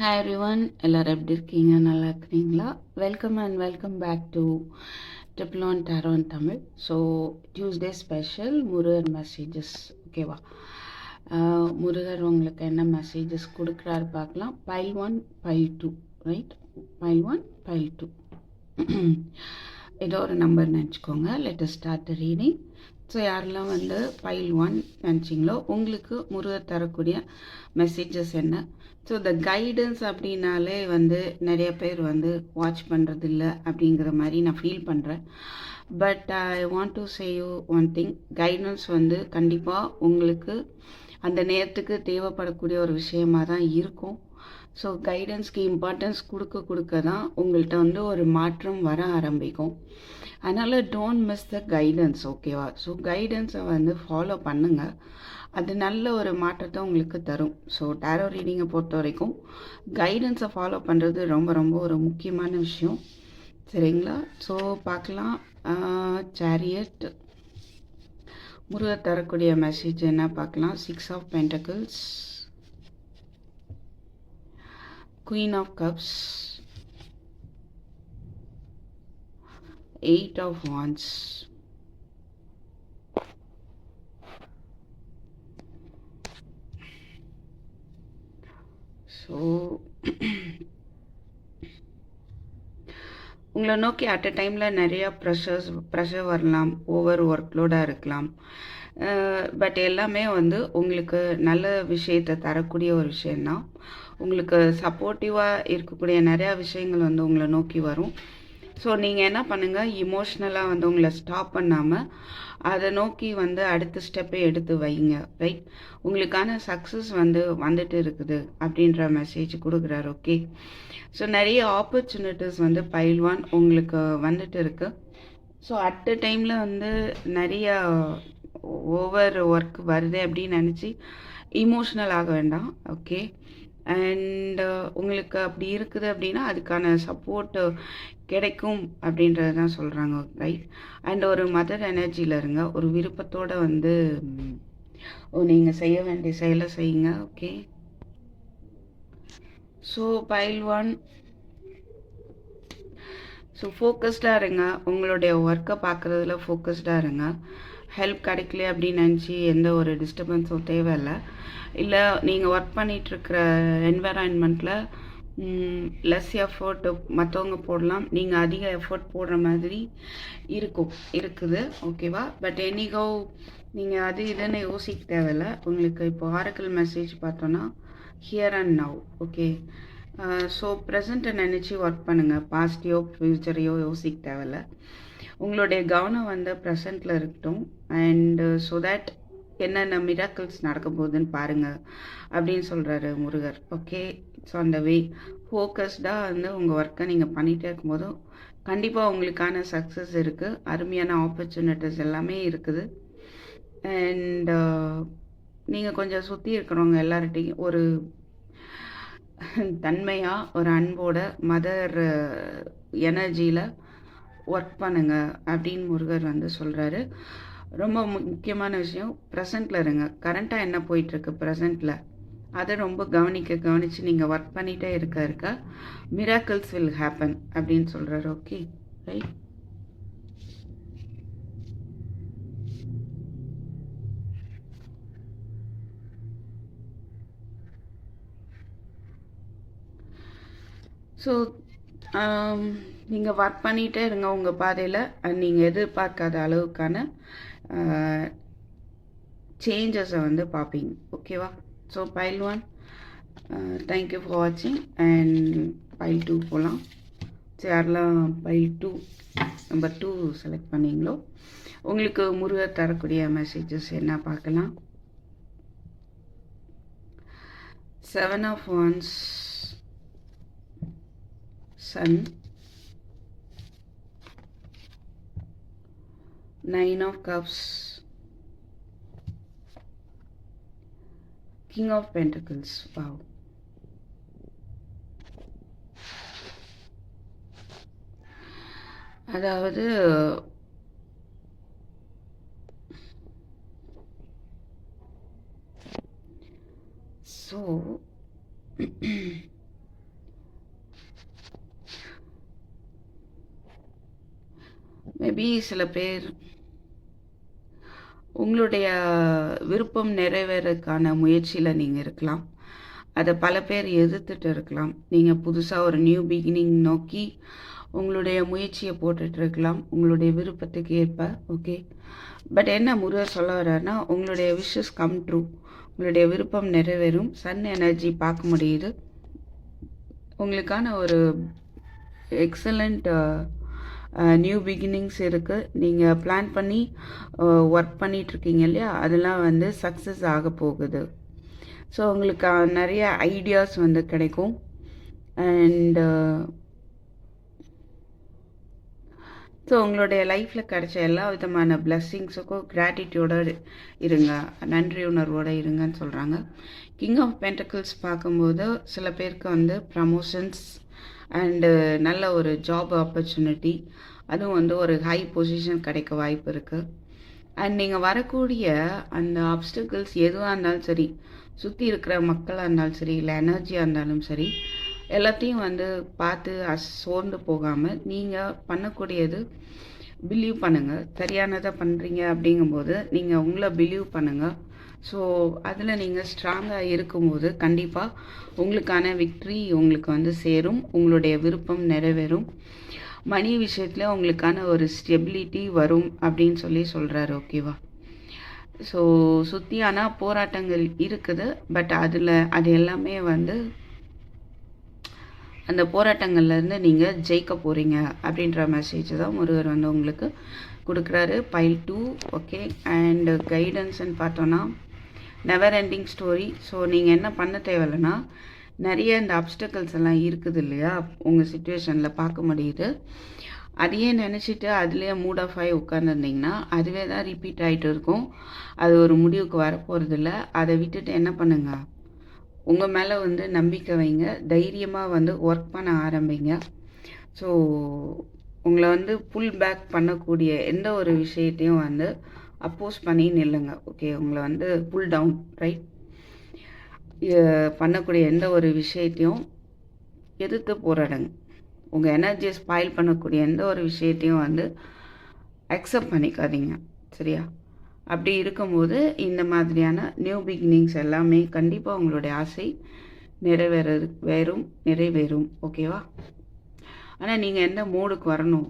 Hi everyone, எல்லோரும் எப்படி இருக்கீங்க? நல்லா இருக்கிறீங்களா? Welcome and welcome back to triple one tarot in Tamil. So Tuesday special Murugar messages. ஓகேவா? முருகர் உங்களுக்கு என்ன மெசேஜஸ் கொடுக்குறாரு பார்க்கலாம். Pile 1 pile 2, right? Pile 1 pile 2 ஏதோ ஒரு நம்பர் நினச்சிக்கோங்க. Let us start the reading. So யாரெல்லாம் பைல் 1 நினச்சிங்களோ உங்களுக்கு முருகர் தரக்கூடிய மெசேஜஸ் என்ன? ஸோ த கைடன்ஸ் அப்படின்னாலே நிறைய பேர் வாட்ச் பண்ணுறதில்ல அப்படிங்கிற மாதிரி நான் ஃபீல் பண்ணுறேன். But I want to say you one thing. Guidance கண்டிப்பாக உங்களுக்கு அந்த நேரத்துக்கு தேவைப்படக்கூடிய ஒரு விஷயமாக தான் இருக்கும். ஸோ கைடன்ஸ்க்கு இம்பார்ட்டன்ஸ் கொடுக்க தான் உங்கள்கிட்ட ஒரு மாற்றம் வர ஆரம்பிக்கும். அதனால் டோன்ட் மிஸ் த கைடன்ஸ். ஓகேவா? ஸோ கைடன்ஸை ஃபாலோ பண்ணுங்கள். அது நல்ல ஒரு மாற்றத்தை உங்களுக்கு தரும். ஸோ டேரோ ரீடிங்கை பொறுத்த வரைக்கும் கைடன்ஸை ஃபாலோ பண்ணுறது ரொம்ப ரொம்ப ஒரு முக்கியமான விஷயம். சரிங்களா? ஸோ பார்க்கலாம். சேரியட் முருகர் தரக்கூடிய மெசேஜ் என்ன பார்க்கலாம். 6 of pentacles, queen of cups, 8 of wands, so உங்களை நோக்கி அட் அ டைமில் நிறையா ப்ரெஷர் வரலாம், ஓவர் ஒர்க்லோடாக இருக்கலாம். பட் எல்லாமே உங்களுக்கு நல்ல விஷயத்தை தரக்கூடிய ஒரு விஷயந்தான். உங்களுக்கு சப்போர்ட்டிவாக இருக்கக்கூடிய நிறையா விஷயங்கள் உங்களை நோக்கி வரும். ஸோ நீங்கள் என்ன பண்ணுங்கள், இமோஷ்னலாக உங்களை ஸ்டாப் பண்ணாமல் அதை நோக்கி அடுத்த ஸ்டெப்பை எடுத்து வைங்க. ரைட்? உங்களுக்கான சக்ஸஸ் வந்துட்டு இருக்குது அப்படின்ற மெசேஜ் கொடுக்குறாரு. ஓகே? ஸோ நிறைய ஆப்பர்ச்சுனிட்டிஸ் பைல் 1 உங்களுக்கு வந்துட்டு இருக்குது. ஸோ அட் அ டைமில் நிறைய ஓவர் ஒர்க் வருது அப்படின்னு நினச்சி இமோஷ்னல் ஆக வேண்டாம். ஓகே? அண்ட் உங்களுக்கு அப்படி இருக்குது அப்படின்னா அதுக்கான சப்போர்ட்டு கிடைக்கும் அப்படின்றது தான் சொல்கிறாங்க. ரைட்? அண்ட் ஒரு மதர் எனர்ஜியில் இருங்க. ஒரு விருப்பத்தோடு நீங்கள் செய்ய வேண்டிய செயலை செய்யுங்க. ஓகே? ஸோ பைல் 1, ஸோ ஃபோக்கஸ்டாக இருங்க. உங்களுடைய ஒர்க்கை பார்க்குறதுல ஃபோக்கஸ்டாக இருங்க. ஹெல்ப் கிடைக்கல அப்படின்னு நினச்சி எந்த ஒரு டிஸ்டர்பன்ஸும் தேவையில்லை. இல்லை நீங்கள் ஒர்க் பண்ணிகிட்ருக்கிற என்வைரான்மெண்ட்டில் லெஸ் எஃபர்ட் மற்றவங்க போடலாம், நீங்கள் அதிக எஃபர்ட் போடுற மாதிரி இருக்குது. ஓகேவா? பட் எனிகோ நீங்கள் அது இதுன்னு யோசிக்க தேவையில்லை. உங்களுக்கு இப்போ ஆரக்கிள் மெசேஜ் பார்த்தோன்னா here and now. Okay? So ப்ரெசண்ட்டை நினச்சி ஒர்க் பண்ணுங்கள். பாஸ்டையோ ஃப்யூச்சரையோ யோசிக்க தேவையில்லை. உங்களுடைய கவனம் ப்ரெசண்ட்டில் இருக்கட்டும். அண்டு ஸோ தட் என்னென்ன மிராக்கிள்ஸ் நடக்க போகுதுன்னு பாருங்கள் அப்படின்னு சொல்கிறாரு முருகர். ஓகே? ஸோ அந்த வே ஃபோக்கஸ்டாக உங்கள் ஒர்க்கை நீங்கள் பண்ணிகிட்டே இருக்கும்போதும் கண்டிப்பாக உங்களுக்கான சக்ஸஸ் இருக்குது. அருமையான ஆப்பர்ச்சுனிட்டிஸ் எல்லாமே இருக்குது. அண்ட் நீங்கள் கொஞ்சம் சுற்றி இருக்கிறவங்க எல்லார்ட்டையும் ஒரு தன்மையாக ஒரு அன்போட மதர் எனர்ஜியில் ஒர்க் பண்ணுங்க அப்படின்னு முருகர் சொல்கிறாரு. ரொம்ப முக்கியமான விஷயம், ப்ரெசண்ட்டில் இருங்க. கரண்ட்டாக என்ன போயிட்டுருக்கு ப்ரெசண்ட்டில் அதை ரொம்ப கவனித்து நீங்கள் ஒர்க் பண்ணிகிட்டே இருக்க மிராக்கிள்ஸ் வில் ஹேப்பன் அப்படின்னு சொல்கிறாரு. ஓகே? ரைட்? ஸோ நீங்கள் ஒர்க் பண்ணிகிட்டே இருங்க உங்கள் பாதையில். நீங்கள் எதிர்பார்க்காத அளவுக்கான சேஞ்சஸை பார்ப்பீங்க. ஓகேவா? ஸோ பைல் 1, தேங்க்யூ ஃபார் வாட்சிங். அண்ட் பைல் 2 போகலாம். ஸோ யாரெல்லாம் பைல் 2 நம்பர் 2 செலக்ட் பண்ணிங்களோ உங்களுக்கு முருகர் தரக்கூடிய மெசேஜஸ் என்ன பார்க்கலாம். 7 of wands, Sun, 9 of Cups, King of Pentacles. Wow. அதாவது ஸோ மேபி சில பேர் உங்களுடைய விருப்பம் நிறைவேறதுக்கான முயற்சியில் நீங்கள் இருக்கலாம். அதை பல பேர் எதிர்த்துட்டு இருக்கலாம். நீங்கள் புதுசாக ஒரு நியூ பிகினிங் நோக்கி உங்களுடைய முயற்சியை போட்டுட்டு இருக்கலாம், உங்களுடைய விருப்பத்துக்கு ஏற்ப. ஓகே, பட் என்ன முருகர் சொல்ல வர்றாருன்னா, உங்களுடைய விஷஸ் கம் ட்ரூ, உங்களுடைய விருப்பம் நிறைவேறும். சன் எனர்ஜி பார்க்க முடியுது. உங்களுக்கான ஒரு எக்ஸலண்ட் நியூ பிகினிங்ஸ் இருக்குது. நீங்கள் பிளான் பண்ணி ஒர்க் பண்ணிகிட்ருக்கீங்க இல்லையா, அதெல்லாம் வந்து சக்ஸஸ் ஆக போகுது. ஸோ உங்களுக்கு நிறைய ஐடியாஸ் வந்து கிடைக்கும். அண்டு ஸோ உங்களுடைய லைஃப்பில் கிடைச்ச எல்லா விதமான பிளெஸ்ஸிங்ஸுக்கும் கிராட்டிடியூடோடு இருங்க, நன்றி உணர்வோடு இருங்கன்னு சொல்கிறாங்க. கிங் ஆஃப் பென்டக்கிள்ஸ் பார்க்கும்போது சில பேருக்கு வந்து ப்ரமோஷன்ஸ் அண்டு நல்ல ஒரு ஜாப் ஆப்பர்ச்சுனிட்டி, அதுவும் வந்து ஒரு ஹை பொசிஷன் கிடைக்க வாய்ப்பு இருக்குது. அண்ட் நீங்கள் வரக்கூடிய அந்த ஆப்ஸ்டிக்கிள்ஸ் எதுவாக இருந்தாலும் சரி, சுற்றி இருக்கிற மக்களாக இருந்தாலும் சரி, இல்லை எனர்ஜியாக இருந்தாலும் சரி, எல்லாத்தையும் வந்து பார்த்து சோர்ந்து போகாமல் நீங்கள் பண்ணக்கூடியது பிலீவ் பண்ணுங்கள். சரியானதை பண்ணுறீங்க அப்படிங்கும்போது நீங்கள் உங்களை பிலீவ் பண்ணுங்கள். ஸோ அதில் நீங்கள் ஸ்ட்ராங்காக இருக்கும்போது கண்டிப்பாக உங்களுக்கான விக்ட்ரி உங்களுக்கு வந்து சேரும், உங்களுடைய விருப்பம் நிறைவேறும். மணி விஷயத்தில் உங்களுக்கான ஒரு ஸ்டெபிலிட்டி வரும் அப்படின்னு சொல்கிறாரு. ஓகேவா? ஸோ சுற்றி ஆனால் போராட்டங்கள் இருக்குது, பட் அது எல்லாமே வந்து அந்த போராட்டங்கள்லேருந்து நீங்கள் ஜெயிக்க போகிறீங்க அப்படின்ற மெசேஜ் தான் முருகர் வந்து உங்களுக்கு கொடுக்குறாரு. பைல் 2. ஓகே, அண்டு கைடன்ஸ்ன்னு பார்த்தோன்னா நெவர் எண்டிங் ஸ்டோரி. ஸோ நீங்கள் என்ன பண்ண தேவையில்லைன்னா, நிறைய இந்த அப்டக்கிள்ஸ் எல்லாம் இருக்குது இல்லையா, உங்கள் சுச்சுவேஷனில் பார்க்க முடியுது. அதையே நினச்சிட்டு அதுலேயே மூட் ஆஃப் ஆகி உட்காந்துருந்தீங்கன்னா அதுவே தான் ரிப்பீட் ஆகிட்டு இருக்கும். அது ஒரு முடிவுக்கு வரப்போகிறதில்ல. அதை விட்டுட்டு என்ன பண்ணுங்க, உங்கள் மேலே வந்து நம்பிக்கை வைங்க, தைரியமாக வந்து ஒர்க் பண்ண ஆரம்பிங்க. ஸோ உங்களை வந்து புல் பேக் பண்ணக்கூடிய எந்த ஒரு விஷயத்தையும் வந்து அப்போஸ் பண்ணி நில்லுங்க. ஓகே, உங்களை வந்து புல் டவுன் ரைட் பண்ணக்கூடிய எந்த ஒரு விஷயத்தையும் எதிர்த்து போராடுங்க. உங்கள் எனர்ஜியை ஸ்பாயில் பண்ணக்கூடிய எந்த ஒரு விஷயத்தையும் வந்து அக்செப்ட் பண்ணிக்காதீங்க. சரியா? அப்படி இருக்கும்போது இந்த மாதிரியான நியூ பிகினிங்ஸ் எல்லாமே கண்டிப்பாக உங்களுடைய ஆசை நிறைவேறும். ஓகேவா? ஆனால் நீங்கள் எந்த மோடுக்கு வரணும்,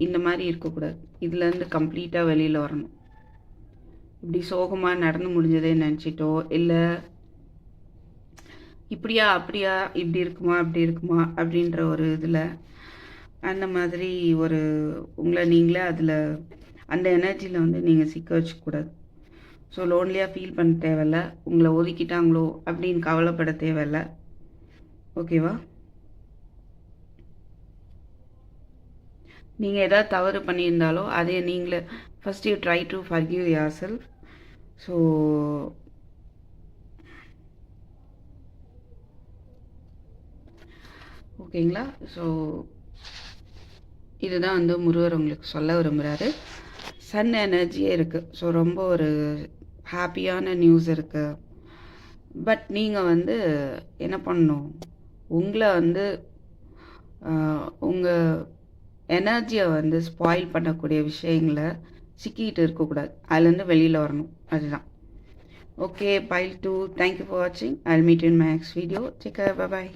இந்த மாதிரி இருக்கக்கூடாது. இதுலேருந்து கம்ப்ளீட்டாக வெளியில் வரணும். இப்படி சோகமாக நடந்து முடிஞ்சதே நினச்சிட்டோ, இல்லை இப்படியா அப்படியா, இப்படி இருக்குமா அப்படி இருக்குமா அப்படின்ற ஒரு இதில் அந்த மாதிரி ஒரு உங்களை நீங்களே அதில் அந்த எனர்ஜியில் வந்து நீங்கள் சிக்க வச்சுக்கூடாது. ஸோ லோன்லியாக ஃபீல் பண்ண தேவையில்ல, உங்களை ஒதுக்கிட்டாங்களோ அப்படின்னு கவலைப்பட தேவையில்ல. ஓகேவா? நீங்கள் எதாவது தவறு பண்ணியிருந்தாலோ அதை நீங்களே first you try to forgive your self. So ஓகேங்களா? ஸோ இதுதான் வந்து முருகர் உங்களுக்கு சொல்ல விரும்புகிறாரு. சன் எனர்ஜியே இருக்குது. ஸோ ரொம்ப ஒரு ஹாப்பியான நியூஸ் இருக்குது. பட் நீங்கள் வந்து என்ன பண்ணணும், உங்களை வந்து உங்கள் எனர்ஜியை வந்து ஸ்பாயில் பண்ணக்கூடிய விஷயங்களை சிக்கிட்டு இருக்கக்கூடாது. அதுலேருந்து வெளியில் வரணும். அதுதான். Okay, file 2. தேங்க்யூ ஃபார் வாட்சிங். I will meet in my next video. Take care. Bye bye.